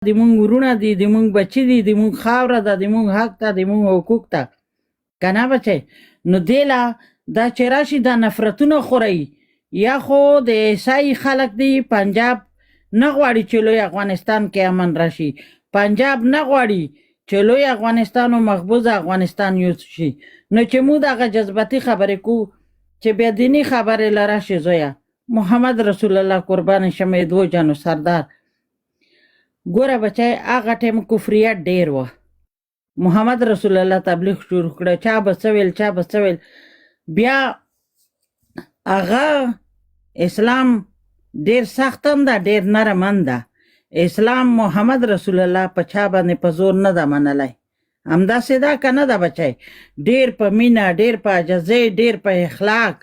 د مونږ ورونه دي، د مونږ بچي دي، د مونږ خاوره ده، د مونږ حق ته، د مونږ حقوق ته. که نه بچی؟ نو دې له دا چې راشي دا نفرتونه خورئ. یا خو د عیسائی خلک دی پنجاب نه غواړي چې لوی افغانستان کې امن راشي. پنجاب نه غواړي چې لوی افغانستان او مقبوض افغانستان یو شي. نو چې موږ دغه جذباتي خبرې کو چې بیا دیني خبرې له راشي زویه محمد رسول الله قربان شمه دو جانو سردار. ګوره بچی هغه ټیم کفریت ډیر و. محمد رسول الله تبلیغ شروع کړه، چا به څه ویل چا به څه ویل. بیا هغه اسلام ډیر سخت هم ده ډیر نرم هم ده. اسلام محمد رسول الله په چا باندې په زور نه ده منلی. همداسې ده که نه ده بچی؟ ډیر په مینه، ډیر په عجزۍ، ډیر په اخلاق.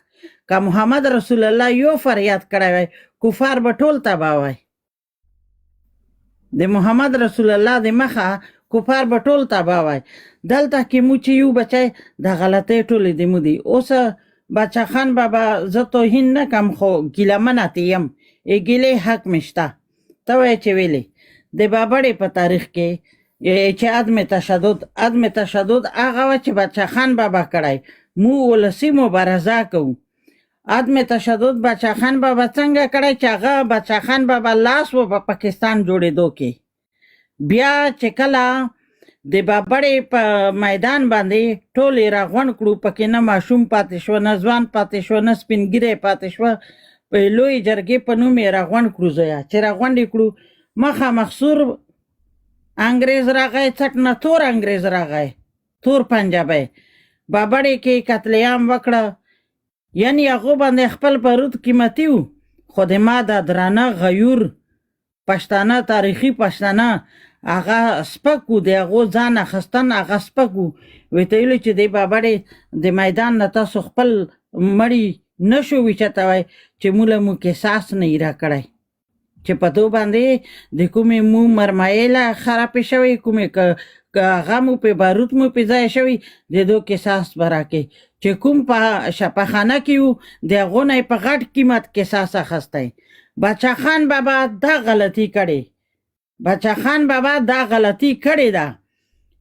که محمد رسول الله یو فریاد کړی وای کفار به ټول تباه وای. د محمد رسول الله د مخه کفار به ټول تباه وای. دلته کې مو چې یو بچی د غلطۍ ټولې د مو دي. اوس بچه خان بابا زه توهین نه کم خو ګیلمنه ته یم، ګیلې حق مې شته. ته وایې چې ویلې د بابړې په تاریخ کې چې عدم تشدد هغه وه چې بچه خان بابا کړی. مو ولسي مبارزه کوو. عدم تشدد بچه خان بابا څنګه کړی چې هغه بچه خان بابا لاس و په پاکستان جوړېدو کې. بیا چې کله د بابړې په میدان باندې ټولې راغونډ کړو، پکې نه ماشوم پاتې شو، نه ځوان پاتې شو، نه سپینګیری پاتې شوه. په لوی جرګې په نوم یې راغونډ کړو. زویه چې راغونډ یې کړو مخامخ سور انګریز راغی، څټ نه تور انګریز راغی، تور پنجابی. بابړې کې قتل عام وکړه. یعنې هغو باندې خپل بارود قیمتي و. خو د ما دا درانه غیور پښتانه، تاریخي پښتانه هغه سپک و. د هغو ځان اخیستن هغه سپک و. ورته ویلو چې دی بابړې د میدان نه تاسو خپل مړي نه شو ویچتوی چې موله مو قصاص نه یې راکړی، چې په دو باندې د کومې مو مرمایله خرابې شوی، کومې هغه مو په بارود مو په ځای شوي، د دو قصاص به راکړي. چې کوم په شفاخانه کې وو د هغو نه یې په غټ قیمت قصاص اخیستی. بچه خان بابا دا غلطي کړې. بچه خان بابا دا غلطي کړې ده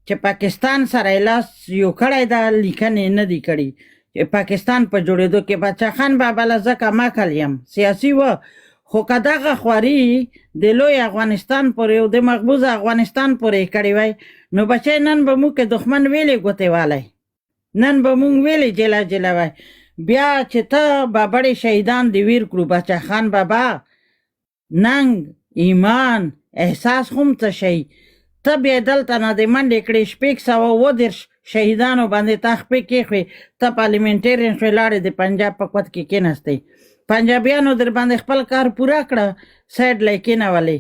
چې پاکستان سره یې لاس یو کړی ده، لیکنې نه دي کړي. چې پاکستان په جوړېدو کې بچه خان بابا له ځکه مکل یم سیاسي و. خو که دغه خواري د لوی افغانستان پورې او د مقبوض افغانستان پورې کړی وای نو بچی نن به موږ کې دښمن ویلې ګوتې والی، نن به مونږ ویلې جلا جلا وای. بیا چې ته بابړې شهیدان دې ویر کړو بچه خان بابا، ننګ ایمان احساس هم څه شی. ته بیا دلته نه د منډې کړې 630 شهیدانو باندې تا خپې کېښوې. ته پارلیمنټرین شوې لاړې د پنجاب په قوت کې کېناستې. پنجابیانو در باندې خپل کار پوره کړه، سایډ لی کېنولې.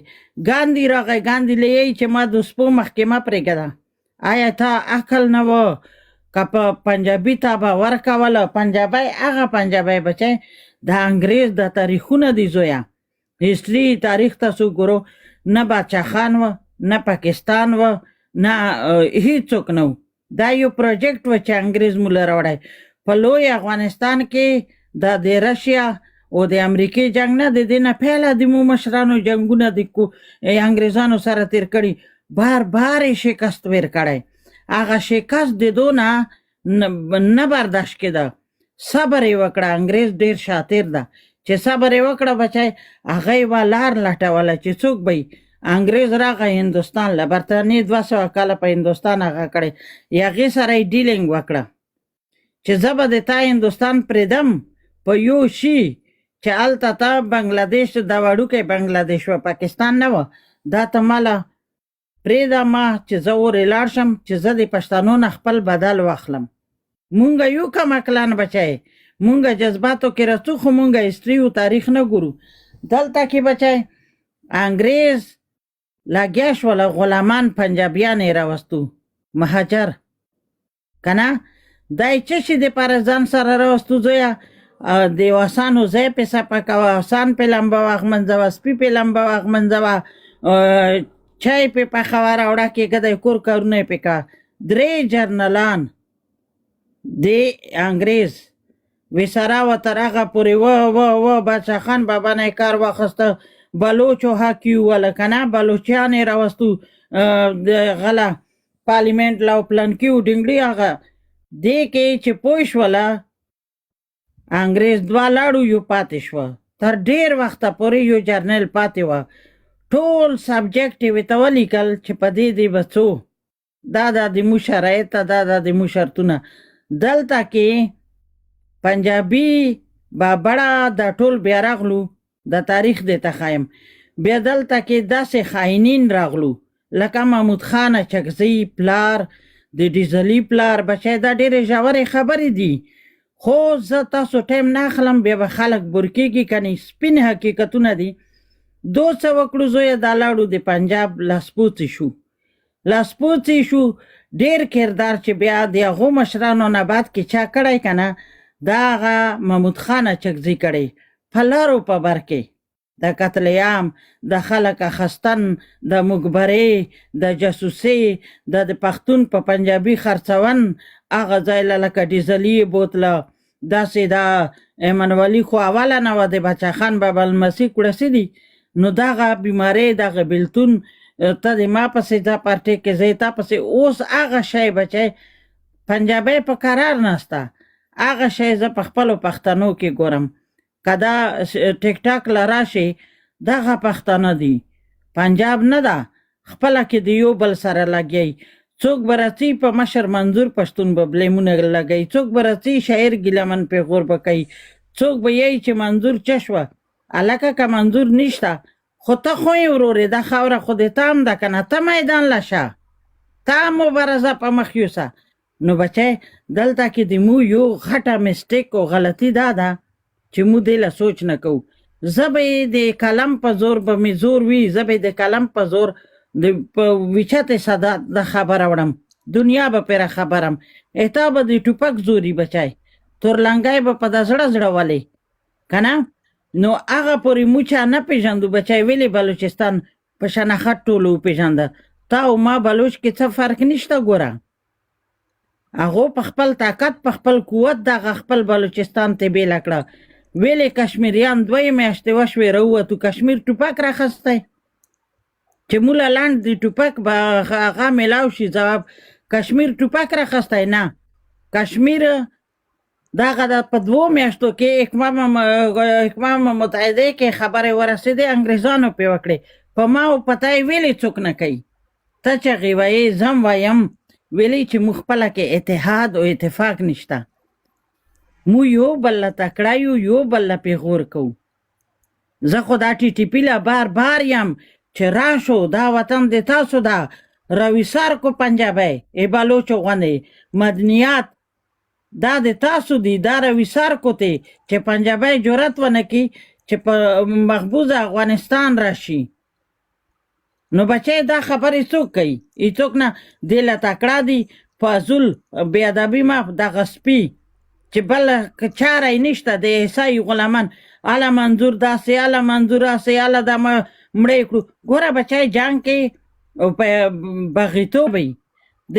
ګاندي راغی، ګاندي لیی چې ما د سپو محکمه پرېږده. آیا تا عقل نه و که په پنجابي تا به ورکوله؟ پنجابی هغه پنجابی بچی د انګریز د تاریخونه دي زویه. هسټري تاریخ تاسو ګورو، نه باچا خان و، نه پاکستان و، نه هیڅوک نه و. دا یو پروجیکټ و چې انګریز موږ له راوړی. په لوی افغانستان کې د رشیا او د امریکې جنگ نه د دې نه پیله د مو مشرانو جنګونه د انګریزانو سره تیر کړي. بار بار یې شکست ویر کړی. هغه شکست د دو نه برداشت کېده. صبر یې وکړه. انګریز ډیر شاطر ده چې صبر یې وکړه بچی. هغه یې به لار لټوله چې څوک به انګریز راغی هندوستان له. برطانیې 200 کاله په هندوستان هغه کړی. هغې سره یې ډیلینګ وکړه چې زه به د تا هندوستان پرېږدم په یو شي چې هلته ته بنګلادیش دا وړوکی بنګلادیش و، پاکستان نه و. دا ته ماله پرېږده ما چې زه ورې لاړ شم چې زه د پښتنو نه خپل بدل واخلم. مونږ یو کم عقلان بچی، مونږ جذباتو کې رسو خو مونږ هسټري او تاریخ نه ګورو. دلته کې بچی انګریز لګیا شول، غلامان پنجابیان یې راوستو، مهاجر که نه. دا یې څه شي دپاره ځان سره راوستو زویه؟ د وسانو ځای پې صفه کوه، وسان پې لمبه واغمنځوه، سپي پې لمبه واغمنځوه، چای پې پخوه، راوړه کېږده کور کارونه یې پې کوه. 3 جرنلان د انګریز ویسرا و تر هغه پورې و باچا خان بابا نه یې کار واخیسته. بلوچو حاکي وله که نه بلوچیان یې راوستو د غله پارلیمنټ لا پلانکي و ډنګړي هغه دې کې چې پوه شوله انګریز دوه لاړو یو پاتې شوه تر ډېر وخته پورې یو جرنیل پاتې وه ټول سبجیکټ یې ورته ولیکل چې په دې به څو دا د مو شرایط دا د مو شرطونه دلته کې پنجابي بابړه دا ټول بیا راغلو د تاریخ دې ته ښایم بیا دلته کې داسې خاینین راغلو لکه محمود خان چکزي پلار د ډیزلي پلار بچی دا ډېرې ژورې خبرې دي خو زه تاسو ټایم نه اخلم بیا به خلک برکېږي کنې سپین حقیقتونه دي 200 وکړو زویه دا لاړو د پنجاب لاسپوڅي شو ډېر کردار چې بیا د هغو مشرانو نه بعد کې چا کړی که نه دا هغه محمود خان چکزي کړی په لارو په بر کې د قتل عام د خلک اخستن د مګبرې د جاسوسۍ د پښتون په پنجابي خرڅون هغه ځای له لکه ډیزلي بوتله داسې دا ایمنولي خو اوله نه وه د بچه خان بابا المسي کړسي دي نو دغه بیمارۍ دغه بېلتون ته د ما پسې دا پارټۍ کې زه تا پسې اوس هغه شی بچی پنجابی په قرار نسته هغه شی زه په خپلو پښتنو کې ګورم که دا ټیک ټاک له راشي دغه پښتانه دي پنجاب نه ده خپله کې د یو بل سره لګی څوک به راځي په مشر منظور پښتون به بلیمونه لګوي څوک به راځي شاعر ګیلمن پیغور به کوي څوک به یایي چې منظور چه شوه هلکه که منظور نشته خو ته خو یې ورورې دا خاوره خو دې ته هم ده که نه ته میدان لشه ته مبارزه په مخ یوسه نو بچی دلته کې د مو یو غټه مسټیک او غلطي دا ده چې مو دې له سوچ نه کوو زه به یې د قلم په زور به مې زور وي زه به یې د قلم په زور د په ویچتې صدا د خبره وړم دنیا به پرې خبرم اتا به د ټوپک زوري بچای تورلنګی به په د زړه ولې که نه نو هغه پورې مو چا نه پېژندو بچای ولې بلوچستان په شناخت ټولو وپېژنده تا او ما بلوچ کې څه فرق نشته ګوره هغو په خپل طاقت په خپل قوت دغه خپل بلوچستان ته بیله کړه ویلې کشمیریان 2 میاشتې وشوې راووتو کشمیر ټوپک راخستی چې موله لاند د ټوپک به هغه میلاو شي ځواب کشمیر ټوپک راخستی نه کشمیر دغه د په 2 میاشتو کې اقوام متحده کې خبرې ورسېدې انګریزانو پې وکړې په ما او پته یې ویلې څوک نه کوي ته چغې وایې زم وایم ویلې چې موږ خپله کې اتحاد او اتفاق نشته مو یو بل له تکړه یو بل له پیغور کوو زه خو دا ټي له بار یم چې راشو دا وطن د تاسو ده راویسار کو پنجابی ای بلوچو غوندې مدنیات دا د تاسو دی دا راویسار کو ته چې پنجابی جرأت ونه کړي چې په مقبوضه افغانستان راشي نو بچی دا خبرې څوک کوي هېڅوک نه دې له تکړه دي فاضل بېادبي ما دغه سپي چې بله چاره یې نشته د عیسی غلامان اله منظور داسې اله منظور هسې اله دا مړه یې کړو ګوره بچی جنګ کې په بغیتوب وي د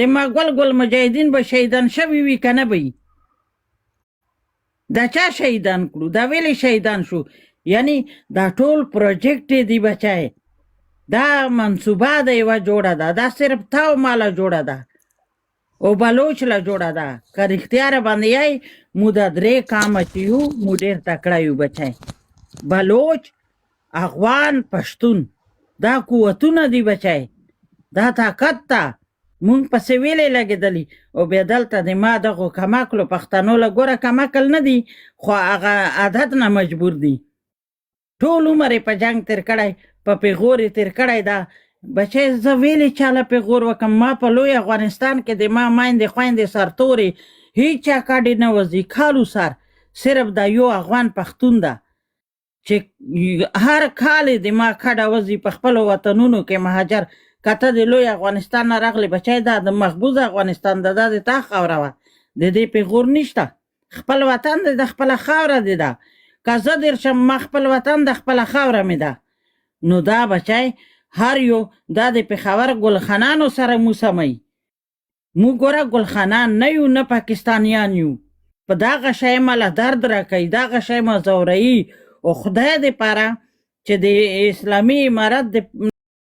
ګل مجاهدین به شهیدان شوي وي که نه به دا چا شهیدان کړو دا ویلې شهیدان شو یعنی دا ټول پروجیکټ دی بچی دا منصوبه د یوه جوړه ده دا صرف تا او ما له جوړه ده او بلوچ له جوړه ده که رښتیا راباندې یای مو دا 3 کامه چې یو مو ډېر تکړه یو بچی بلوچ افغان پښتون دا قوتونه دي بچی دا طاقت ته مونږ پسې ویلې لګېدلي او بیا دلته د ما دغو کمکلو پښتنو له ګوره کمکل نه دي خو هغه عادت نه مجبور دي ټول عمر یې په جنګ تېر کړی په پیغور یې تېر کړی ده بچی زه ویلې چاله پیغور وکړم ما په لوی افغانستان کې د ما میندې خویندې سرتورې هیچ چا کاډې نه وځي کالو سر صرف دا یو افغان پښتون ده چې هر کال د ما کډه وځي په خپلو وطنونو کې مهاجر کته د لوی افغانستان نه راغلی بچی دا د مقبوض افغانستان ده دا د تا خاوره وه د دې پیغور نشته خپل وطن دی د خپله خاوره دی ده که زه دېر شم ما خپل وطن د خپله خاوره مې ده نو دا بچی هر یو دا د پېښور ګلخانانو سره مو سمی مو ګوره ګلخانان نه یو نه پاکستانیان یو په دغه شی مله درد راکوي دغه شی مه ځوروي او خدای دې پاره چې د اسلامي امارت د